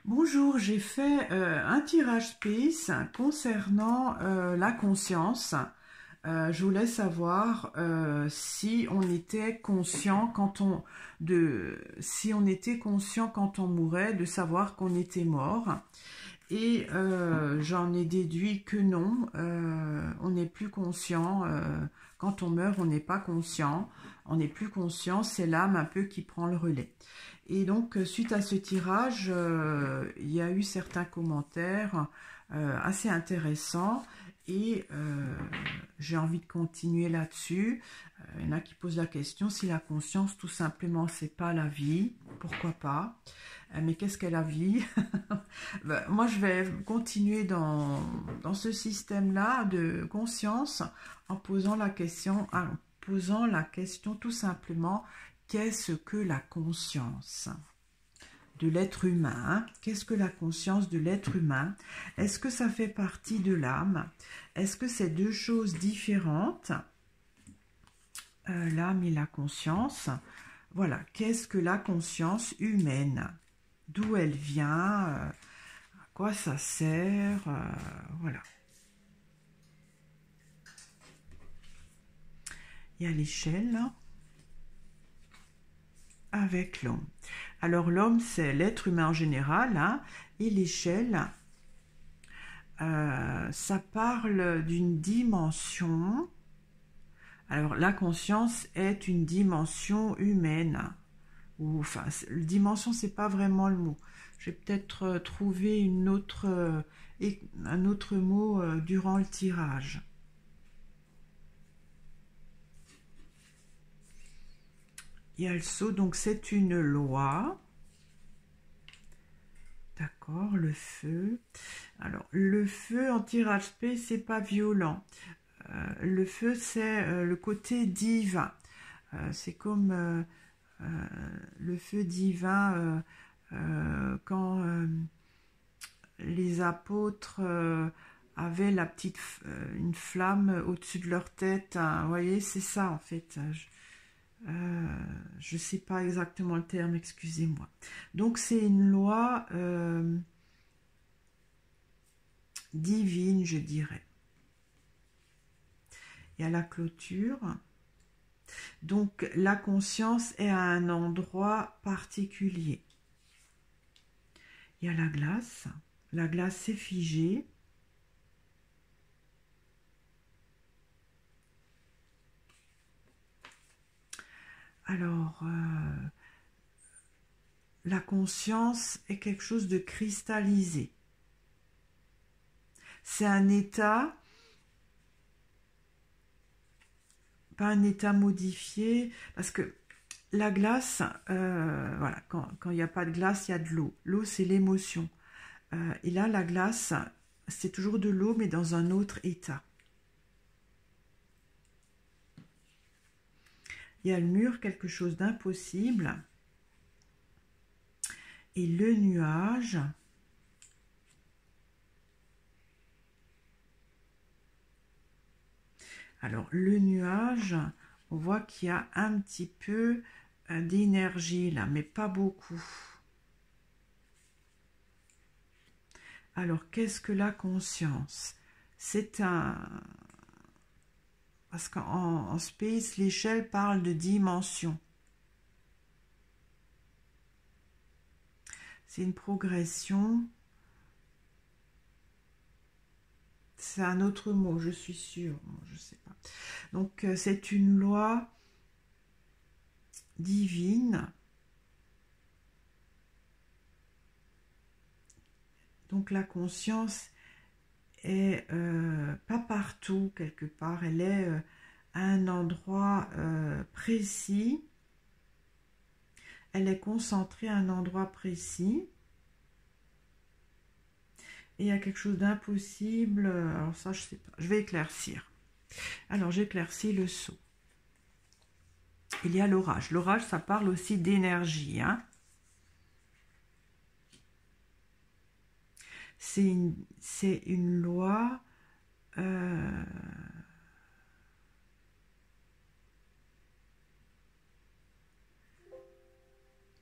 Bonjour, j'ai fait un tirage space concernant la conscience. Je voulais savoir si on était conscient si on était conscient quand on mourait, de savoir qu'on était mort. Et j'en ai déduit que non, on n'est plus conscient. Quand on meurt, on n'est pas conscient. On n'est plus conscient, c'est l'âme un peu qui prend le relais. Et donc, suite à ce tirage, il y a eu certains commentaires assez intéressants et j'ai envie de continuer là-dessus. Il y en a qui posent la question si la conscience, tout simplement, c'est pas la vie, pourquoi pas? Mais qu'est-ce qu'est la vie? Ben, moi, je vais continuer dans ce système-là de conscience en posant la question tout simplement, qu'est-ce que la conscience de l'être humain? Qu'est-ce que la conscience de l'être humain? Est-ce que ça fait partie de l'âme? Est-ce que c'est deux choses différentes, l'âme et la conscience? Voilà, qu'est-ce que la conscience humaine? D'où elle vient? À quoi ça sert? Voilà. Il y a l'échelle avec l'homme. Alors l'homme, c'est l'être humain en général, hein, et l'échelle, ça parle d'une dimension. Alors la conscience est une dimension humaine. Ou, enfin, dimension, c'est pas vraiment le mot. Je vais peut-être trouver un autre mot durant le tirage. Il y a le sceau, donc c'est une loi. D'accord, le feu. Alors, le feu en tirage P, c'est pas violent. Le feu, c'est le côté divin. C'est comme le feu divin quand les apôtres avaient une flamme au-dessus de leur tête. Hein, vous voyez, c'est ça en fait. Je ne sais pas exactement le terme, excusez-moi. Donc c'est une loi divine, je dirais. Il y a la clôture. Donc la conscience est à un endroit particulier. Il y a la glace. La glace, c'est figé. Alors, la conscience est quelque chose de cristallisé. C'est un état, pas un état modifié, parce que la glace, voilà, quand il n'y a pas de glace, il y a de l'eau. L'eau, c'est l'émotion. Et là, la glace, c'est toujours de l'eau, mais dans un autre état. Il y a le mur, quelque chose d'impossible. Et le nuage, alors le nuage, on voit qu'il y a un petit peu d'énergie là, mais pas beaucoup. Alors, qu'est-ce que la conscience? C'est un... Parce qu'en space, l'échelle parle de dimension. C'est une progression. C'est un autre mot, je suis sûre. Je ne sais pas. Donc, c'est une loi divine. Donc, la conscience est pas partout, quelque part. Elle est à un endroit précis. Elle est concentrée à un endroit précis. Et il y a quelque chose d'impossible. Alors ça, je sais pas. Je vais éclaircir. Alors, j'éclaircis le seau. Il y a l'orage. L'orage, ça parle aussi d'énergie. Hein. C'est une loi...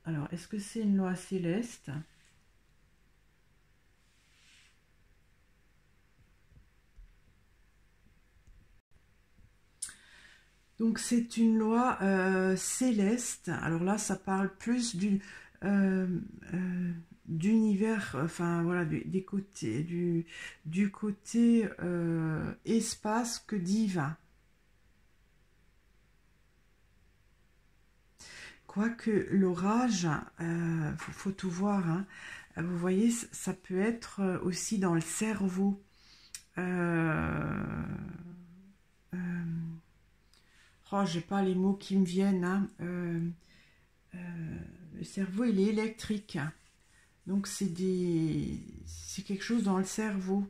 Alors, est-ce que c'est une loi céleste? Donc c'est une loi céleste. Alors là, ça parle plus euh, d'univers, enfin voilà, des côtés, du côté espace que divin. Quoique l'orage, faut tout voir, hein. Vous voyez, ça peut être aussi dans le cerveau. Euh, euh, oh, j'ai pas les mots qui me viennent, hein. Le cerveau, il est électrique. Donc c'est quelque chose dans le cerveau.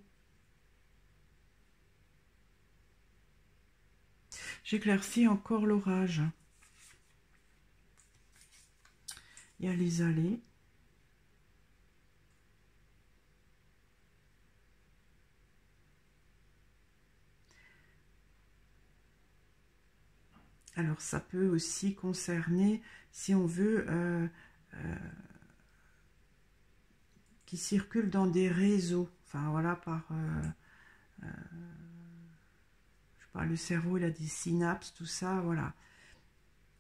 J'éclaircis encore l'orage. Il y a les allées. Alors ça peut aussi concerner, si on veut, qui circulent dans des réseaux. Enfin voilà, je sais pas, le cerveau, il a des synapses, tout ça, voilà.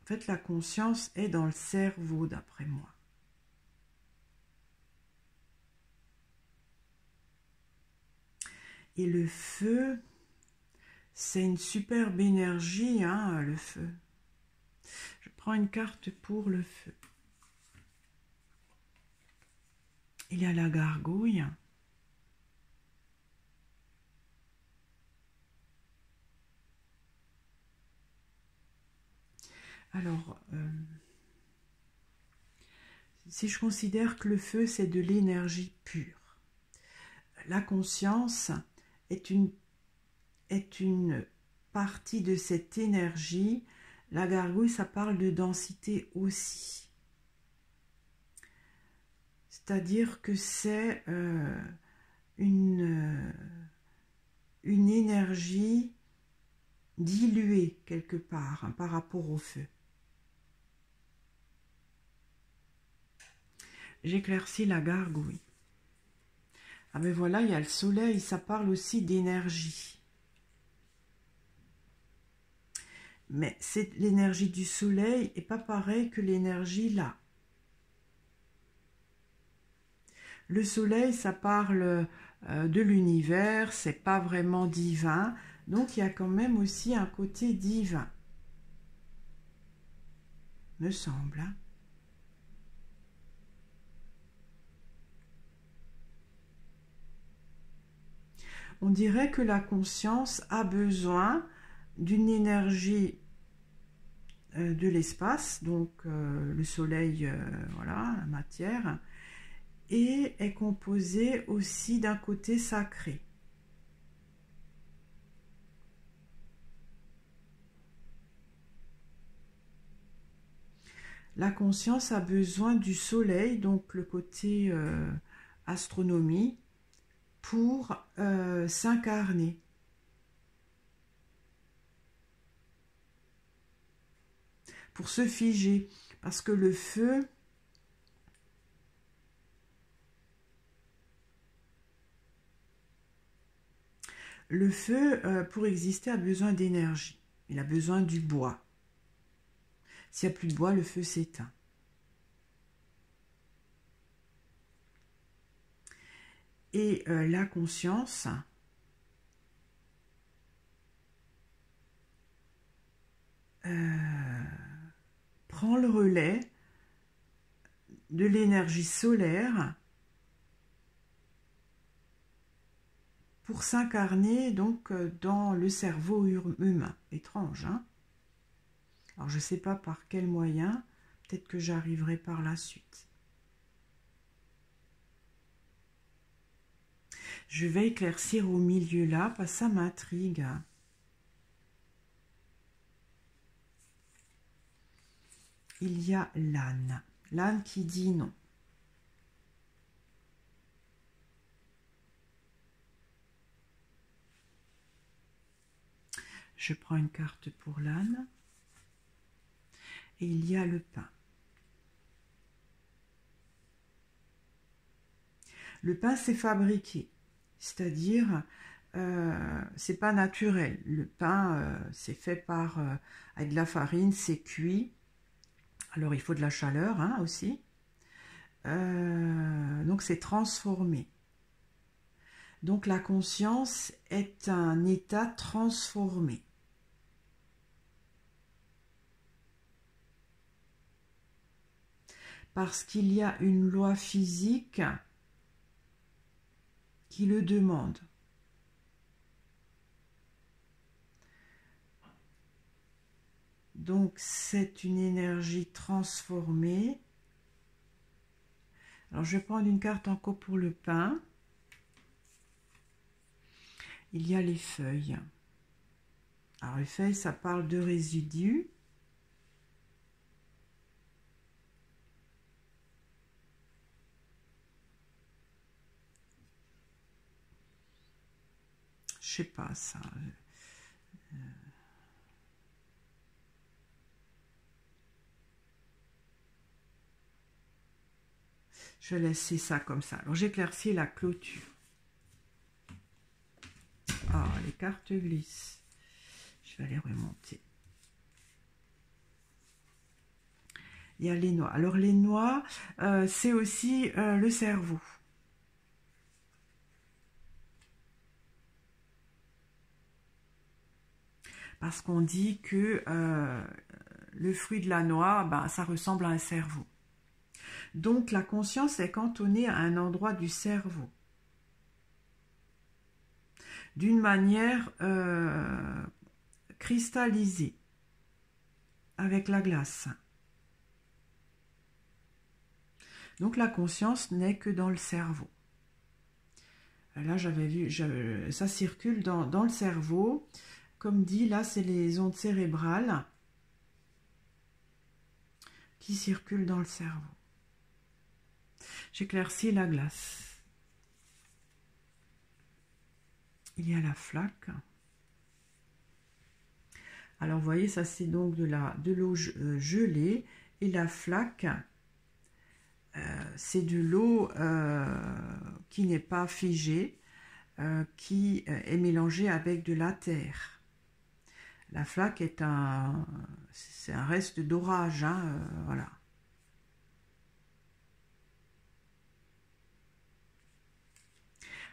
En fait, la conscience est dans le cerveau, d'après moi. Et le feu, c'est une superbe énergie, hein, le feu. Je prends une carte pour le feu. Il y a la gargouille. Alors, si je considère que le feu, c'est de l'énergie pure, la conscience est une partie de cette énergie. La gargouille, ça parle de densité aussi. C'est-à-dire que c'est une énergie diluée quelque part, hein, par rapport au feu. J'éclaircis la gargouille. Ah ben voilà, il y a le soleil, ça parle aussi d'énergie. Mais c'est l'énergie du soleil et pas pareil que l'énergie là. Le soleil, ça parle de l'univers, c'est pas vraiment divin, donc il y a quand même aussi un côté divin, me semble. Hein. On dirait que la conscience a besoin d'une énergie de l'espace, donc le soleil, voilà, la matière, et est composée aussi d'un côté sacré. La conscience a besoin du soleil, donc le côté astronomie, pour s'incarner. Pour se figer. Parce que le feu, pour exister, a besoin d'énergie. Il a besoin du bois. S'il n'y a plus de bois, le feu s'éteint. Et la conscience prend le relais de l'énergie solaire pour s'incarner donc dans le cerveau humain. Étrange, hein? Alors je ne sais pas par quel moyen, peut-être que j'arriverai par la suite. Je vais éclaircir au milieu là, parce que ça m'intrigue. Il y a l'âne. L'âne qui dit non. Je prends une carte pour l'âne. Et il y a le pain. Le pain, c'est fabriqué. C'est-à-dire, c'est pas naturel. Le pain, c'est fait par avec de la farine, c'est cuit. Alors il faut de la chaleur hein, aussi. Donc c'est transformé. Donc la conscience est un état transformé. Parce qu'il y a une loi physique qui le demande. Donc c'est une énergie transformée. Alors je vais prendre une carte encore pour le pain. Il y a les feuilles. Alors les feuilles, ça parle de résidus. Je sais pas ça. Je vais laisser ça comme ça. Alors j'éclaircis la clôture. Ah, les cartes glissent. Je vais les remonter. Il y a les noix. Alors les noix, c'est aussi le cerveau. Parce qu'on dit que le fruit de la noix, ben, ça ressemble à un cerveau. Donc la conscience est cantonnée à un endroit du cerveau. D'une manière cristallisée, avec la glace. Donc la conscience n'est que dans le cerveau. Là, j'avais vu, ça circule dans le cerveau. Comme dit, là, c'est les ondes cérébrales qui circulent dans le cerveau. J'éclaircis la glace. Il y a la flaque. Alors, vous voyez, ça, c'est donc de l'eau gelée. Et la flaque, c'est de l'eau qui n'est pas figée, qui est mélangée avec de la terre. La flaque est c'est un reste d'orage, hein, voilà.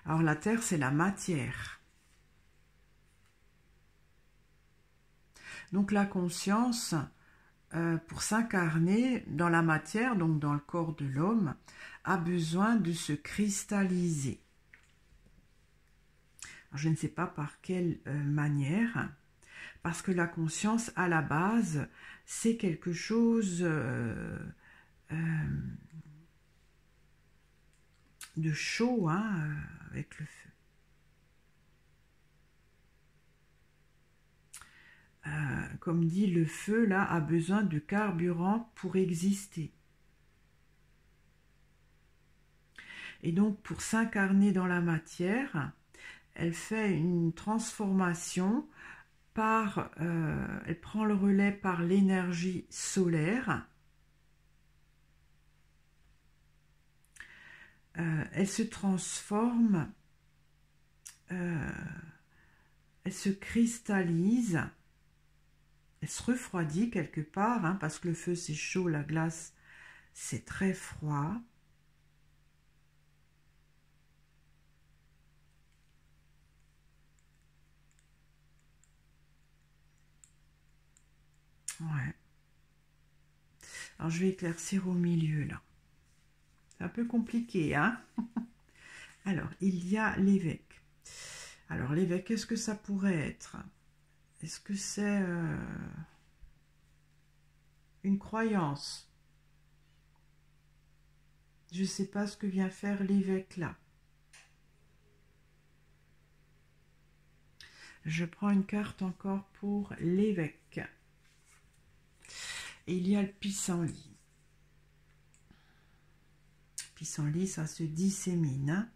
Alors la terre, c'est la matière. Donc la conscience, pour s'incarner dans la matière, donc dans le corps de l'homme, a besoin de se cristalliser. Alors, je ne sais pas par quelle manière, parce que la conscience, à la base, c'est quelque chose de chaud, hein, avec le feu. Comme dit, le feu, là, a besoin de carburant pour exister. Et donc, pour s'incarner dans la matière, elle fait une transformation par, elle prend le relais par l'énergie solaire. Elle se transforme, elle se cristallise, elle se refroidit quelque part, hein, parce que le feu c'est chaud, la glace c'est très froid. Ouais. Alors je vais éclaircir au milieu là. C'est un peu compliqué, hein. Alors, il y a l'évêque. Alors, l'évêque, qu'est-ce que ça pourrait être? Est-ce que c'est une croyance? Je ne sais pas ce que vient faire l'évêque là. Je prends une carte encore pour l'évêque. Et il y a le pissenlit. Pissenlit, ça se dissémine, hein.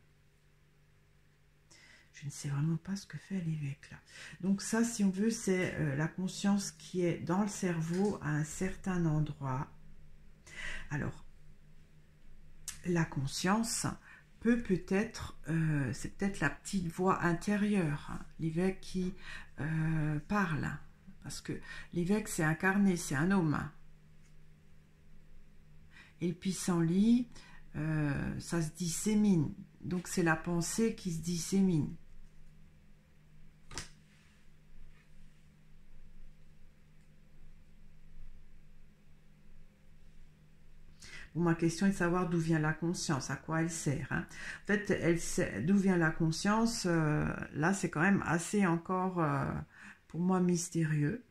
Je ne sais vraiment pas ce que fait l'évêque là. Donc ça, si on veut, c'est la conscience qui est dans le cerveau à un certain endroit. Alors, la conscience peut-être, c'est peut-être la petite voix intérieure, hein, l'évêque qui parle. Parce que l'évêque, c'est incarné, c'est un homme. Et le pissenlit, ça se dissémine. Donc c'est la pensée qui se dissémine. Bon, ma question est de savoir d'où vient la conscience, à quoi elle sert. Hein. En fait, d'où vient la conscience, là c'est quand même assez encore, pour moi, mystérieux.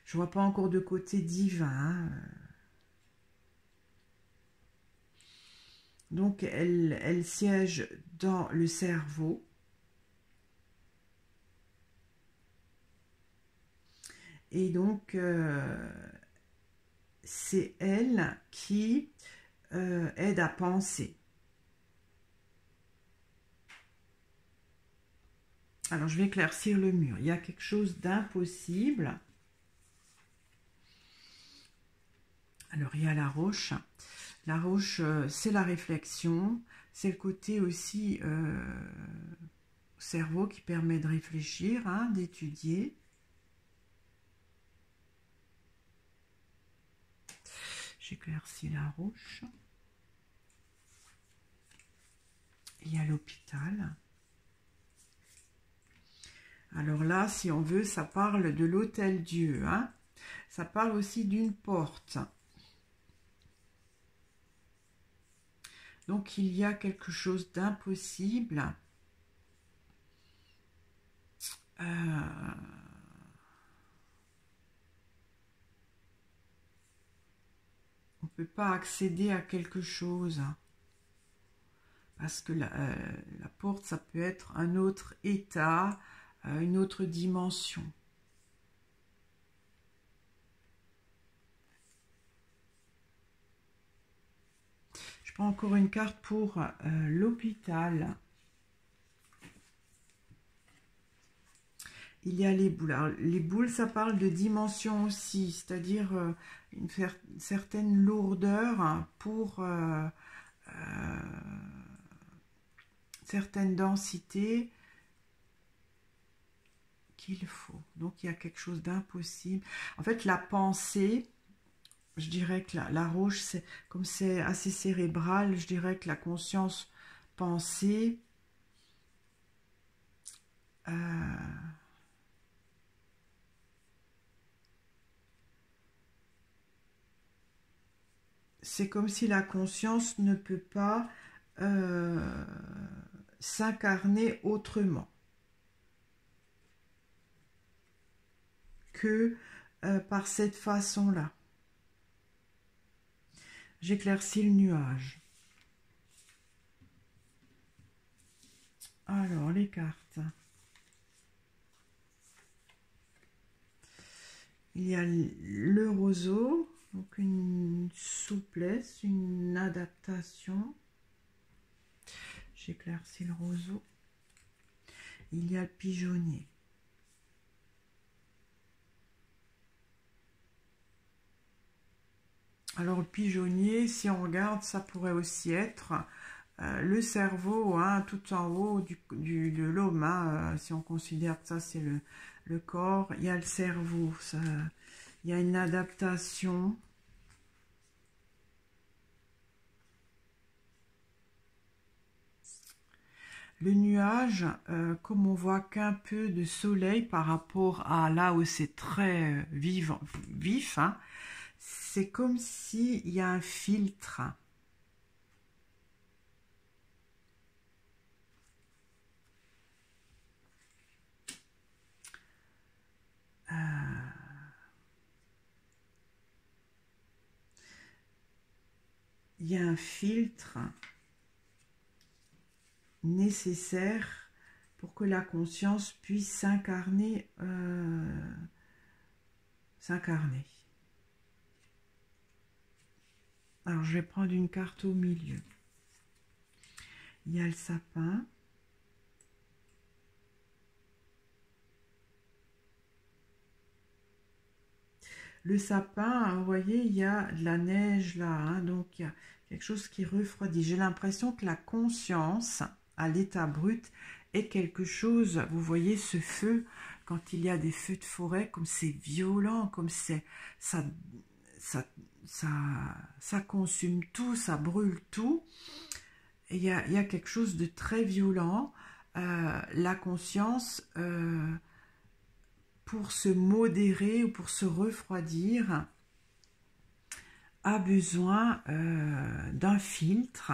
Je vois pas encore de côté divin. Hein. Donc, elle siège dans le cerveau. Et donc, c'est elle qui aide à penser. Alors, je vais éclaircir le mur. Il y a quelque chose d'impossible. Alors, il y a la roche. La roche, c'est la réflexion. C'est le côté aussi cerveau qui permet de réfléchir, hein, d'étudier. J'éclaircis la roche. Il y a l'hôpital. Alors là, si on veut, ça parle de l'Hôtel-Dieu. Hein. Ça parle aussi d'une porte. Donc, il y a quelque chose d'impossible. On ne peut pas accéder à quelque chose. Parce que la porte, ça peut être un autre état, une autre dimension. Je prends encore une carte pour l'hôpital. Il y a les boules. Alors, les boules, ça parle de dimension aussi, c'est-à-dire une certaine lourdeur, hein, pour certaines densités qu'il faut. Donc, il y a quelque chose d'impossible. En fait, la pensée, je dirais que la roche, comme c'est assez cérébral, je dirais que la conscience pensée, c'est comme si la conscience ne peut pas s'incarner autrement que par cette façon-là. J'éclaircis le nuage. Alors, les cartes. Il y a le roseau, donc une souplesse, une adaptation. J'éclaircis le roseau. Il y a le pigeonnier. Alors, le pigeonnier, si on regarde, ça pourrait aussi être le cerveau, hein, tout en haut de l'homme. Hein, si on considère que ça, c'est le corps. Il y a le cerveau. Ça, il y a une adaptation. Le nuage, comme on voit qu'un peu de soleil par rapport à là où c'est très vif, hein, c'est comme s'il y a un filtre. Il y a un filtre nécessaire pour que la conscience puisse s'incarner. Alors, je vais prendre une carte au milieu. Il y a le sapin. Le sapin, vous voyez, il y a de la neige là, hein, donc il y a quelque chose qui refroidit. J'ai l'impression que la conscience, à l'état brut, est quelque chose, vous voyez ce feu, quand il y a des feux de forêt, comme c'est violent, comme c'est ça, ça, ça, ça consume tout, ça brûle tout. Et il y a quelque chose de très violent. La conscience, pour se modérer ou pour se refroidir, a besoin d'un filtre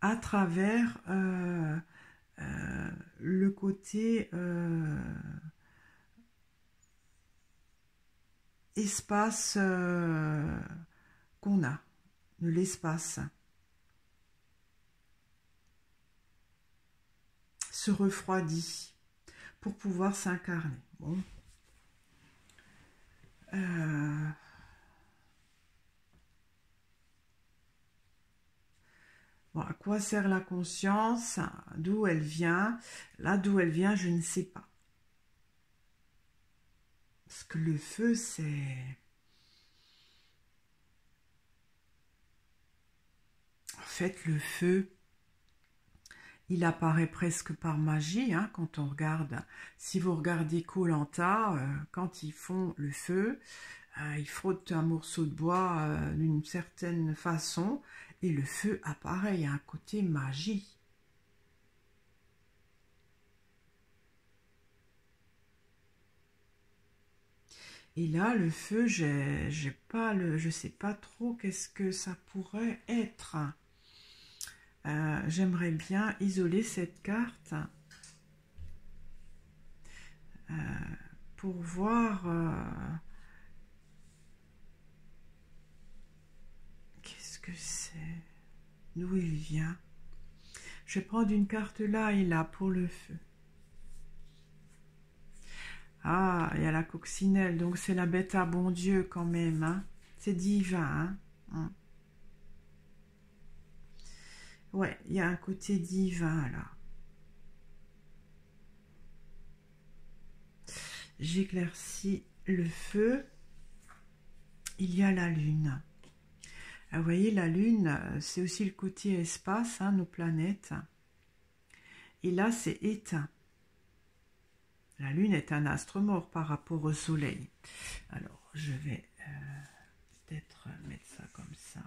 à travers le côté espace qu'on a, de l'espace. Se refroidit pour pouvoir s'incarner. Bon. Bon, à quoi sert la conscience? D'où elle vient? Là, d'où elle vient, je ne sais pas. Parce que le feu, c'est... En fait, le feu, il apparaît presque par magie, hein, quand on regarde. Si vous regardez Koh-Lanta, quand ils font le feu, ils frottent un morceau de bois d'une certaine façon, et le feu apparaît, il y a un côté magie. Et là, le feu, j'ai pas je sais pas trop qu'est-ce que ça pourrait être. J'aimerais bien isoler cette carte pour voir qu'est-ce que c'est, d'où il vient. Je vais prendre une carte là et là pour le feu. Ah, il y a la coccinelle, donc c'est la bête à bon Dieu quand même, hein. C'est divin, hein. Ouais, il y a un côté divin là. J'éclaircis le feu. Il y a la lune. Ah, vous voyez, la lune, c'est aussi le côté espace, hein, nos planètes. Et là, c'est éteint. La lune est un astre mort par rapport au soleil. Alors, je vais peut-être mettre ça comme ça.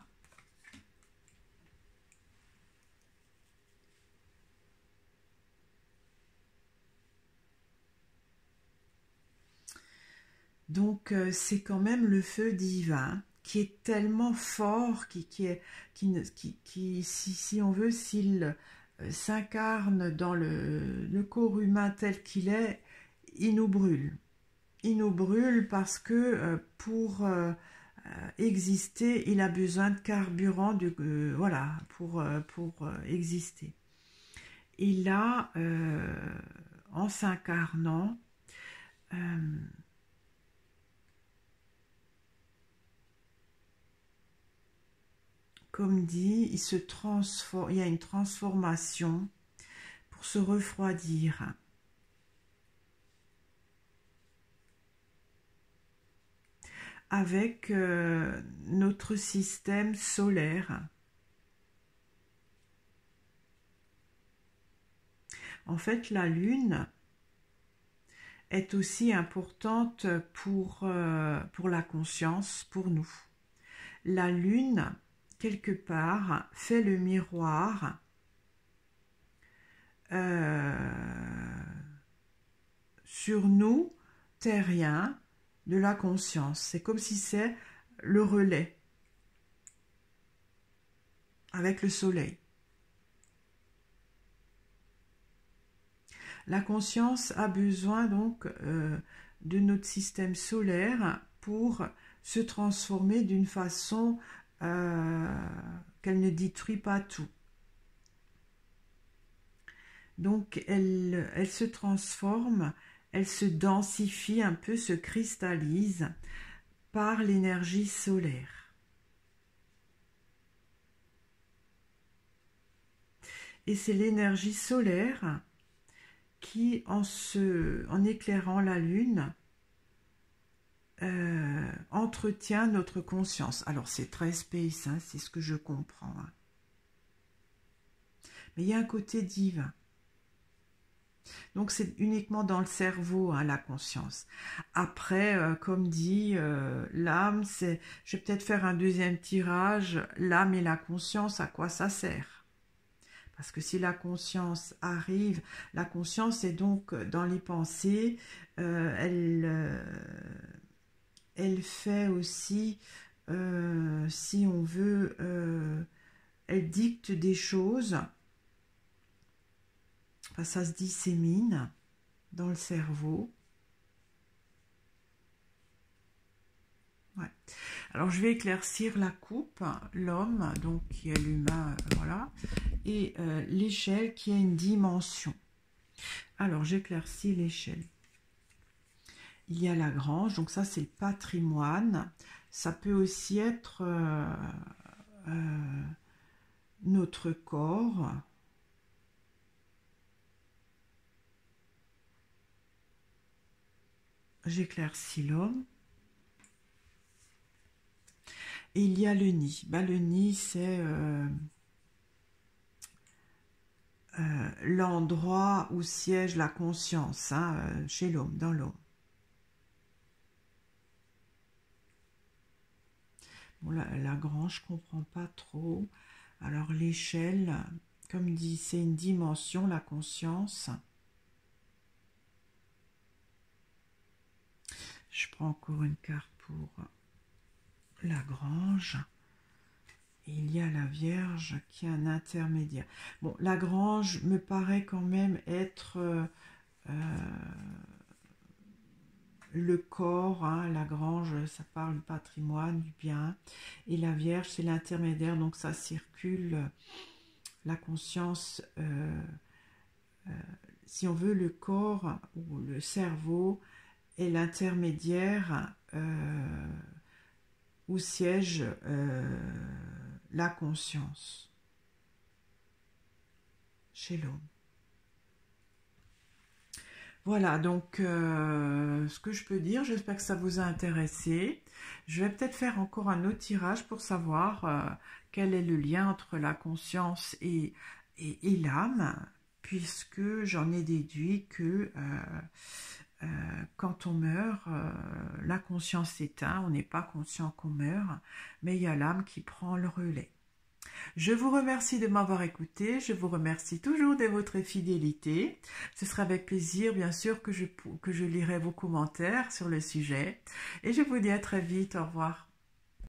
Donc, c'est quand même le feu divin qui est tellement fort, si on veut, s'il s'incarne dans le corps humain tel qu'il est, il nous brûle. Il nous brûle parce que pour exister, il a besoin de carburant, voilà, pour exister. Et là, en s'incarnant, comme dit, il se transforme, il y a une transformation pour se refroidir. Avec notre système solaire. En fait, la Lune est aussi importante pour la conscience, pour nous. La Lune, quelque part, fait le miroir sur nous, terriens, de la conscience. C'est comme si c'est le relais avec le soleil. La conscience a besoin donc de notre système solaire pour se transformer d'une façon qu'elle ne détruit pas tout. Donc elle se transforme, elle se densifie un peu, se cristallise par l'énergie solaire. Et c'est l'énergie solaire qui, en éclairant la lune, entretient notre conscience. Alors c'est très space, hein, c'est ce que je comprends. Hein. Mais il y a un côté divin. Donc c'est uniquement dans le cerveau, hein, la conscience. Après, comme dit, l'âme, c'est... Je vais peut-être faire un deuxième tirage. L'âme et la conscience, à quoi ça sert? Parce que si la conscience arrive, la conscience est donc dans les pensées, elle fait aussi, si on veut, elle dicte des choses. Enfin, ça se dissémine dans le cerveau. Ouais. Alors, je vais éclaircir la coupe, l'homme, donc qui est l'humain, voilà, et l'échelle qui a une dimension. Alors, j'éclaircis l'échelle. Il y a la grange, donc ça, c'est le patrimoine. Ça peut aussi être notre corps. J'éclaircis l'homme. Et il y a le nid. Bah, le nid, c'est l'endroit où siège la conscience, hein, chez l'homme, dans l'homme. Bon, la grange, je ne comprends pas trop. Alors, l'échelle, comme dit, c'est une dimension, la conscience. Je prends encore une carte pour la grange. Et il y a la Vierge qui est un intermédiaire. Bon, la grange me paraît quand même être le corps, hein, la grange, ça parle du patrimoine, du bien. Et la Vierge, c'est l'intermédiaire, donc ça circule la conscience. Si on veut, le corps ou le cerveau est l'intermédiaire où siège la conscience chez l'homme. Voilà, donc ce que je peux dire, j'espère que ça vous a intéressé. Je vais peut-être faire encore un autre tirage pour savoir quel est le lien entre la conscience et l'âme, puisque j'en ai déduit que quand on meurt, la conscience s'éteint, on n'est pas conscient qu'on meurt, mais il y a l'âme qui prend le relais. Je vous remercie de m'avoir écouté, je vous remercie toujours de votre fidélité. Ce sera avec plaisir, bien sûr, que je lirai vos commentaires sur le sujet. Et je vous dis à très vite, au revoir.